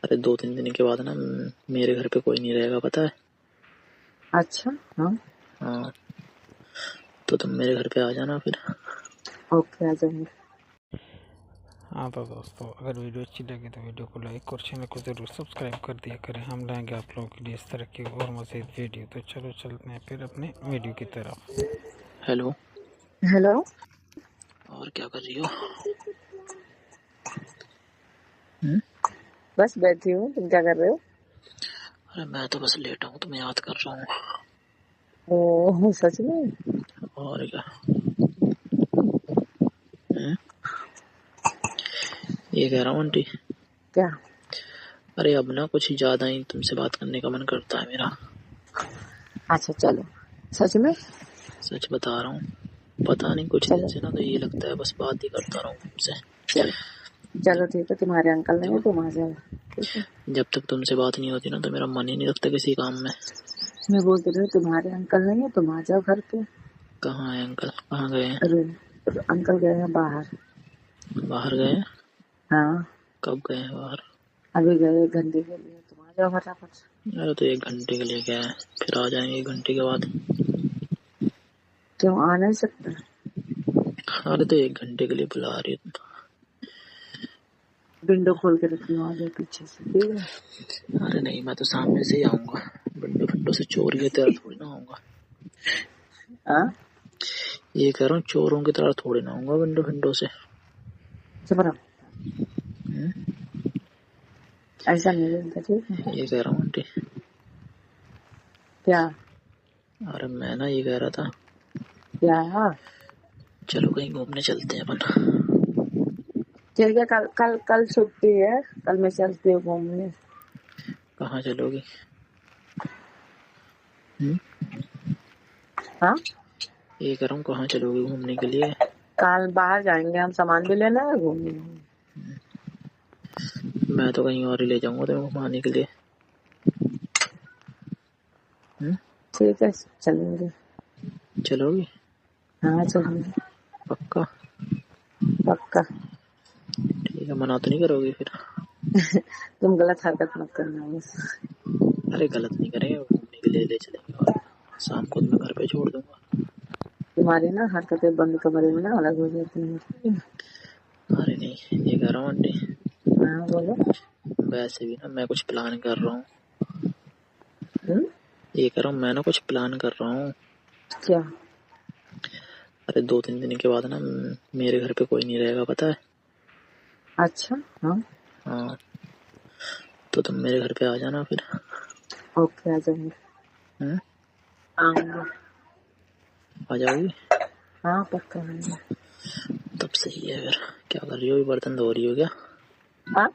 अरे 2-3 दिन के बाद ना मेरे घर पे कोई नहीं रहेगा, पता है। अच्छा। हाँ हाँ, तो तुम मेरे घर पे आ जाना फिर। ओके, आ जाएंगे। हाँ तो दोस्तों, अगर वीडियो अच्छी लगे तो वीडियो को लाइक और चैनल को ज़रूर सब्सक्राइब कर दिया करें। हम लाएंगे आप लोगों के लिए इस तरह की और मज़ीद वीडियो। तो चलो चलते हैं फिर अपने वीडियो की तरफ। हेलो। हेलो। और क्या कर रही हो? बस बैठी हूँ, तुम क्या कर रहे हो? अरे मैं तो बस लेटा हूँ, तुम्हें याद कर रहा हूँ। ओह, सच में? और क्या। हम्म? ये कह रहा हूँ आंटी। क्या? अरे अब ना कुछ ज्यादा ही तुमसे बात करने का मन करता है मेरा। अच्छा चलो। सच में? सच बता रहा हूँ। पता नहीं, कुछ दिन चलो से ना तो ये लगता है बस बात ही करता रहूँ तुमसे। चलो चलो, जब ठीक है, तुम्हारे अंकल नहीं है, देखो, तुम आ जाओ। ठीक है। जब तक तुमसे बात नहीं होती ना तो मेरा मन ही नहीं लगता किसी काम में। मैं बोल तो रही हूँ, तुम्हारे अंकल नहीं है, तुम आ जाओ घर पे। कहाँ है अंकल? कहाँ गए हैं? अरे, अंकल गए हैं बाहर। बाहर गए हैं? हाँ, कब गए हैं बाहर? अभी गए 1 घंटे के लिए, तुम आ जाओ फटाफट। अरे तो 1 घंटे के लिए क्या है, फिर आ जाएंगे 1 घंटे के बाद। क्यों आ नहीं सकते? अरे तो 1 घंटे के लिए बुला रही हो तुम। विंडो खोल के रखी हूँ, आ जाओ पीछे से, ठीक है? अरे नहीं, मैं तो सामने से ही आऊंगा। विंडो विंडो से चोर की तरह थोड़ी ना आऊंगा। हाँ, ये कह रहा हूँ, चोरों की तरह थोड़ी ना आऊंगा विंडो विंडो से। चुप रहो, हम्म? ऐसा नहीं बोलता, ठीक है? ये कह रहा हूँ आंटी। क्या? अरे मैं ना ये कह रहा था, क्या? चलो कहीं घूमने चलते हैं अपन। ठीक है, कल कल कल छुट्टी है, कल मैं चलती हूँ घूमने। कहाँ चलोगी? हाँ, ये कह रहा हूँ, कहाँ चलोगी घूमने के लिए? कल बाहर जाएंगे, हम सामान भी लेना है, घूमने। मैं तो कहीं और ही ले जाऊंगा तुम्हें घुमाने के लिए। ठीक है, चलेंगे। चलोगी? हाँ चलेंगे। पक्का? पक्का। ठीक है, मना तो नहीं करोगी फिर? तुम गलत हरकत मत करना बस। अरे गलत नहीं करेंगे, घूमने के लिए ले चलेंगे और शाम को मैं घर पे छोड़ दूंगा। तुम्हारी ना हरकतें बंद कमरे में ना अलग हो जाती हैं। अरे नहीं, ये कह रहा हूँ आंटी, हाँ बोलो। वैसे भी ना मैं कुछ प्लान कर रहा हूँ। हम्म? ये कह रहा हूँ, मैं ना कुछ प्लान कर रहा हूँ। क्या? अरे 2-3 दिन के बाद ना मेरे घर पे कोई नहीं रहेगा, पता है। अच्छा। हाँ हाँ, तो तुम मेरे घर पे आ जाना फिर। ओके, आ जाएंगे। हम्म? आऊंगा। आ जाओगी? हाँ पक्का आऊंगा। तब सही है फिर। क्या कर रही हो? बर्तन धो रही हो क्या? हाँ,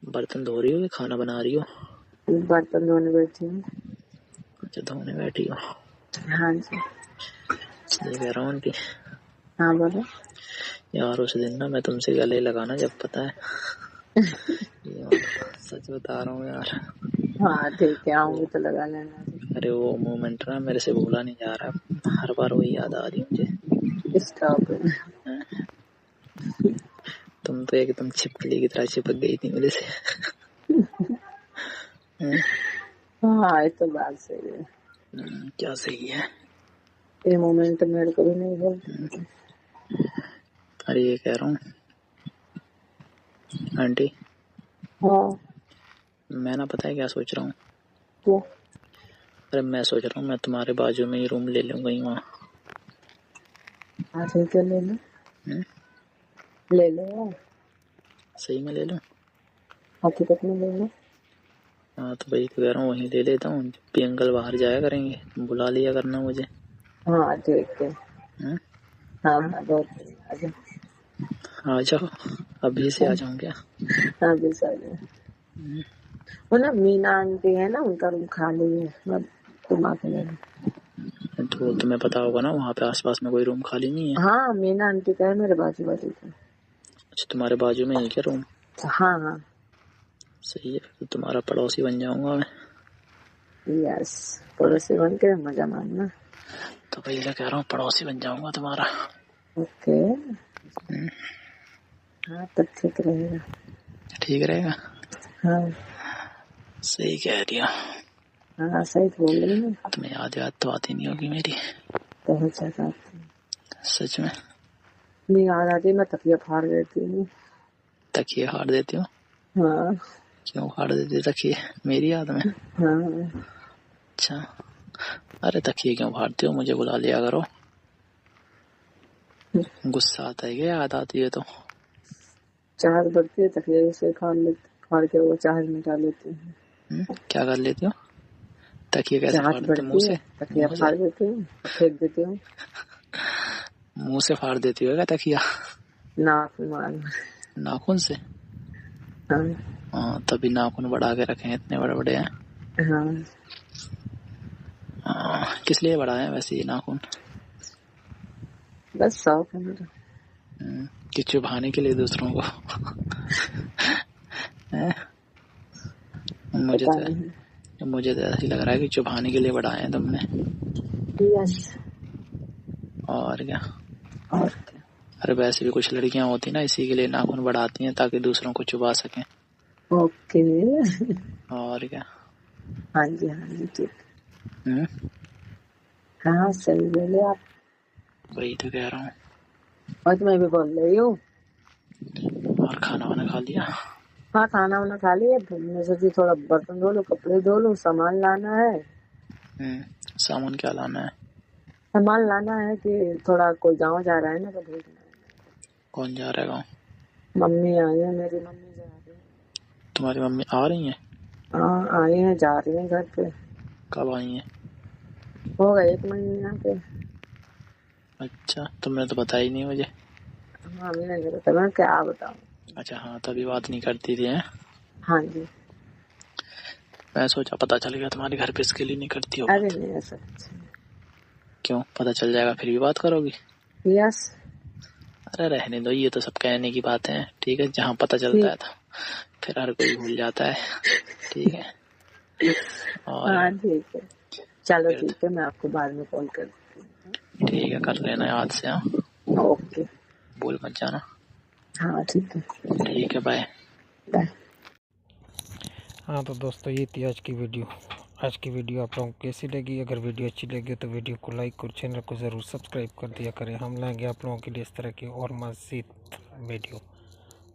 बर्तन धो रही हो या खाना बना रही हो? बर्तन धोने बैठी हूँ। अच्छा, धोने बैठी हो। हाँ जी। ये कह रहा हूँ आंटी, हाँ बोलो। यार उस दिन ना मैं तुमसे गले लगाना, जब पता है ये सच बता रहा हूँ यार। हाँ ठीक है, वो आऊंगी तो लगा लेना। अरे वो मोमेंट ना मेरे से भूला नहीं जा रहा, हर बार वही याद आ रही मुझे। स्टॉप। हैं? तुम तो एकदम छिपकली की तरह चिपक गई थी मेरे से। हैं? हाँ, ये तो बात सही है। क्या सही है? ये मोमेंट मेरे को भी नहीं बोलते। अरे ये कह रहा हूँ आंटी, हाँ। मैं ना पता है क्या सोच रहा हूँ। क्या? अरे मैं सोच रहा हूँ मैं तुम्हारे बाजू में ही रूम ले लूंगा ही वहाँ। हाँ ठीक है, ले लो। हैं? ले लो। सही में ले लूँ? हकीकत में ले लो। हाँ तो वही तो कह रहा हूँ, वहीं ले लेता हूँ। जब भी अंकल बाहर जाया करेंगे तुम बुला लिया करना मुझे। हाँ ठीक है। हैं? हाँ हाँ, बहुत बढ़िया, आ जाओ। आ जाओ, अभी से आ जाऊँ क्या? हाँ जी सर। वो ना मीना आंटी है ना, उनका रूम खाली है, मैं तुम आके ले लो। तो तुम्हें पता होगा ना वहाँ पे आसपास में कोई रूम खाली नहीं है। हाँ, मीना आंटी का है मेरे बाजू बाजू का। अच्छा, तुम्हारे बाजू में ही क्या रूम? हाँ हाँ। सही है, तो तुम्हारा पड़ोसी बन जाऊंगा मैं। यस, पड़ोसी बन के मजा मारना। तो वही तो कह रहा हूँ, पड़ोसी बन जाऊंगा तुम्हारा। ओके। हाँ तब ठीक रहेगा। ठीक रहेगा। हाँ सही कह रही हो। हाँ सही तो बोल रही हूँ। तुम्हें याद तो आती नहीं होगी मेरी। बहुत ज्यादा आती है। सच में? नहीं याद आती, मैं तकिया फाड़ देती हूँ। तकिए फाड़ देती हो? हाँ क्यों फाड़ देती तकिए मेरी याद में? हाँ। अच्छा, अरे तकिए क्यों फाड़ती हो? मुझे बुला लिया करो। गुस्सा आता है क्या याद आती है तो? चाहत बढ़ती है, तकिया से फाड़ के वो चाहत मिटा लेती हूँ। क्या कर लेती हो? तकिए कैसे चाहत फाड़ते? मुंह बढ़ती से? है, तकिया मुंह से? फाड़ देती हूँ, फेंक देती हूँ। मुंह से फाड़ देती हो क्या तकिया? नाक मार। नाखून से? हाँ हाँ, तभी नाखून बढ़ा के रखे हैं, इतने बड़े बड़े हैं। हाँ। किस लिए बढ़ाए हैं वैसे ये नाखून? बस शौक है मेरा। कि चुभाने के लिए दूसरों को? मुझे पता नहीं। तो ऐसा ही लग रहा है कि चुभाने के लिए बढ़ाए हैं तुमने। यस। और क्या? और क्या? अरे वैसे भी कुछ लड़कियां होती ना, इसी के लिए नाखून बढ़ाती हैं ताकि दूसरों को चुभा सकें। ओके। और क्या? हाँ जी ठीक। हाँ सही बोले आप। वही तो कह रहा हूँ। और मैं भी बोल रही हूँ। और खाना वाना खा लिया? हाँ खाना वाना खा लिया। मैं सोची थोड़ा बर्तन धो लूँ, कपड़े धो लूँ, सामान लाना है। सामान क्या लाना है? सामान लाना है कि थोड़ा कोई गाँव जा रहा है ना, तो भेजना है। कौन जा रहा है गाँव? मम्मी आई है, मेरी मम्मी जा रही है। तुम्हारी मम्मी आ रही है? हाँ आई है, जा रही है घर पे। कब आई है? हो गए 1 महीना के। अच्छा, तुमने तो बताया ही नहीं मुझे। हाँ मैंने नहीं बताया, मैं क्या बताऊँ। अच्छा हाँ, तभी बात नहीं करती थी हैं? हाँ जी। मैं सोचा पता चल गया तुम्हारे घर पे, इसके लिए नहीं करती हो अरे बात। नहीं ऐसा कुछ क्यों? पता चल जाएगा फिर भी बात करोगी? नहीं। यस। अरे रहने दो, ये तो सब कहने की बातें हैं। ठीक है, जहाँ पता चलता है तो फिर हर कोई भूल जाता है। ठीक है। और हाँ ठीक है, चलो फिर ठीक है, मैं आपको बाद में कॉल करती हूँ। ठीक है, कर लेना याद से। हाँ, ओके। भूल मत जाना। हाँ ठीक है। ठीक है, बाय। बाय। हाँ तो दोस्तों, ये थी आज की वीडियो। आज की वीडियो आप लोगों को कैसी लगी? अगर वीडियो अच्छी लगी तो वीडियो को लाइक और चैनल को ज़रूर सब्सक्राइब कर दिया करें। हम लाएंगे आप लोगों के लिए इस तरह की और मज़ीद वीडियो।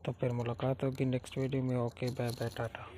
तो फिर मुलाकात होगी नेक्स्ट वीडियो में। Okay, bye bye, Tata.